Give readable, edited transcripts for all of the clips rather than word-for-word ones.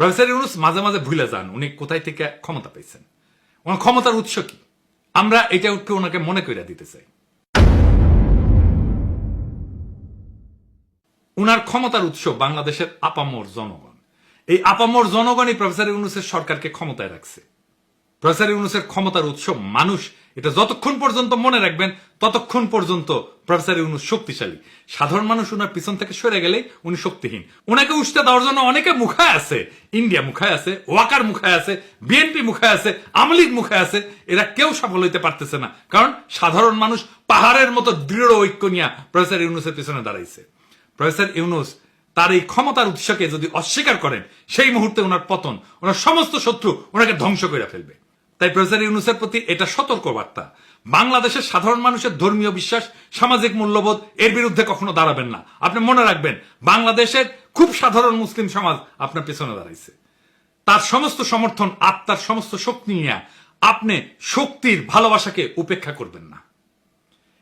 Professor Yunus মাঝে মাঝে ভুলে যান উনি কোথায় থেকে ক্ষমতা পেয়েছেন, ওনার ক্ষমতার উৎস কি। আমরা এটা ওনাকে মনে করে দিতে চাই। উনার ক্ষমতার উৎস বাংলাদেশের আপামর জনগণ। এই আপামর জনগণই প্রফেসর ইউনূসের সরকারকে ক্ষমতায় রাখছে। প্রফেসর ইউনূসের ক্ষমতার উৎস মানুষ, এটা যতক্ষণ পর্যন্ত মনে রাখবেন ততক্ষণ পর্যন্ত প্রফেসর ইউনূস শক্তিশালী। সাধারণ মানুষ উনার পিছন থেকে সরে গেলে উনি শক্তিহীন। উনাকে উস্তে দেওয়ার জন্য অনেকে মুখায় আছে, ইন্ডিয়া মুখায় আছে, ওয়াকার মুখায় আছে, বিএনপি মুখায় আছে, আওয়ামী লীগ মুখায় আছে। এরা কেউ সফল হইতে পারতেছে না, কারণ সাধারণ মানুষ পাহাড়ের মতো দৃঢ় ঐক্য নিয়ে প্রফেসর ইউনূসের পিছনে দাঁড়াইছে। প্রফেসর ইউনূস তার এই ক্ষমতার উৎসকে যদি অস্বীকার করেন, সেই মুহূর্তে ওনার পতন, ওনার সমস্ত শত্রু ওনাকে ধ্বংস করে ফেলবে। তাই প্রফেসর ইউনূসের প্রতি এটা সতর্ক বার্তা, বাংলাদেশের সাধারণ মানুষের ধর্মীয় বিশ্বাস, সামাজিক মূল্যবোধ এর বিরুদ্ধে কখনো দাঁড়াবেন না। আপনি মনে রাখবেন, বাংলাদেশের খুব সাধারণ মুসলিম সমাজ আপনার পেছনে দাঁড়াইছে। তার সমস্ত সমর্থন, আত্মার সমস্ত শক্তি নিয়ে আপনি শক্তির ভালোবাসাকে উপেক্ষা করবেন না।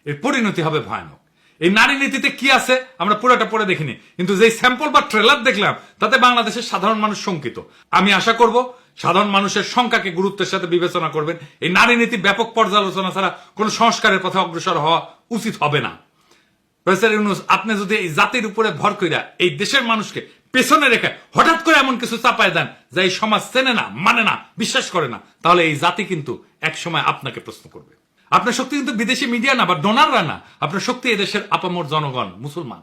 এর পরিণতি হবে ভয়ানক। এই নারী নীতিতে কি আছে আমরা পুরোটা পড়ে দেখিনি, কিন্তু যে স্যাম্পল বা ট্রেলার দেখলাম তাতে বাংলাদেশের সাধারণ মানুষ শঙ্কিত। আমি আশা করব সাধারণ মানুষের সংখ্যাকে গুরুত্বের সাথে বিবেচনা করবেন। এই নারী নীতি ব্যাপক পর্যালোচনা ছাড়া কোন সংস্কারের পথে অগ্রসর হওয়া উচিত হবে না। প্রফেসর ইউনূস, আপনি যদি এই জাতির উপরে ভর কইরা এই দেশের মানুষকে পেছনে রেখে হঠাৎ করে এমন কিছু চাপায় দেন যা এই সমাজ চেনে না, মানে না, বিশ্বাস করে না, তাহলে এই জাতি কিন্তু এক সময় আপনাকে প্রশ্ন করবে। আপনার শক্তি কিন্তু বিদেশি মিডিয়া না বা ডোনাররা না, আপনার শক্তি এদেশের আপামর জনগণ, মুসলমান,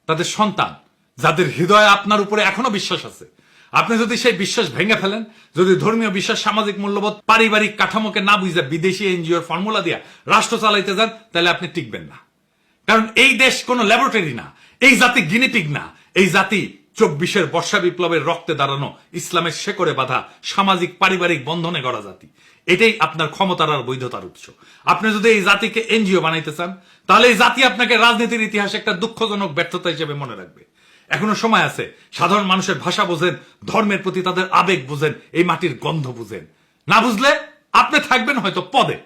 তাদের সন্তান, যাদের হৃদয়ে আপনার উপরে এখনো বিশ্বাস আছে। আপনি যদি সেই বিশ্বাস ভেঙে ফেলেন, যদি ধর্মীয় বিশ্বাস, সামাজিক মূল্যবোধ, পারিবারিক কাঠামোকে না বুঝে বিদেশি এনজিওর ফর্মুলা দিয়া রাষ্ট্র চালাইতে যান, তাহলে আপনি টিকবেন না। কারণ এই দেশ কোনো ল্যাবরেটরি না, এই জাতি গিনিপিগ না। এই জাতি 24-এর বর্ষা বিপ্লবের রক্তে দাঁড়ানো, ইসলামের শেকড়ে বাঁধা, সামাজিক পারিবারিক বন্ধনে গড়া জাতি। এটাই আপনার ক্ষমতার আর বৈধতার উৎস। আপনি যদি এই জাতিকে এনজিও বানাইতে চান, তাহলে এই জাতি আপনাকে রাজনীতির ইতিহাসে একটা দুঃখজনক ব্যর্থতা হিসেবে মনে রাখবে। এখনো সময় আছে, সাধারণ মানুষের ভাষা বোঝেন, ধর্মের প্রতি তাদের আবেগ বুঝেন, এই মাটির গন্ধ বুঝেন। না বুঝলে আপনি থাকবেন হয়তো পদে,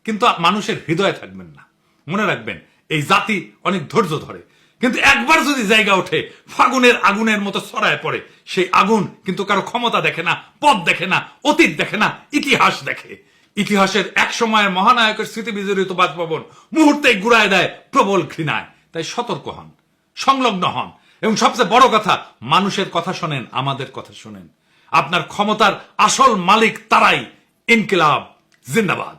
কিন্তু মানুষের হৃদয়ে থাকবেন না। মনে রাখবেন, এই জাতি অনেক ধৈর্য ধরে, কিন্তু একবার যদি জায়গা ওঠে, ফাগুনের আগুনের মতো ছড়ায় পড়ে। সেই আগুন কিন্তু কারো ক্ষমতা দেখে না, পদ দেখে না, অতীত দেখে না, ইতিহাস দেখে। ইতিহাসের এক সময়ের মহানায়কের স্মৃতি বিজড়িত বাসভবন মুহূর্তে গুড়ায় দেয় প্রবল ঘৃণায়। তাই সতর্ক হন, সংলগ্ন হন, এবং সবচেয়ে বড় কথা, মানুষের কথা শোনেন, আমাদের কথা শোনেন। আপনার ক্ষমতার আসল মালিক তারাই। ইনকিলাব জিন্দাবাদ।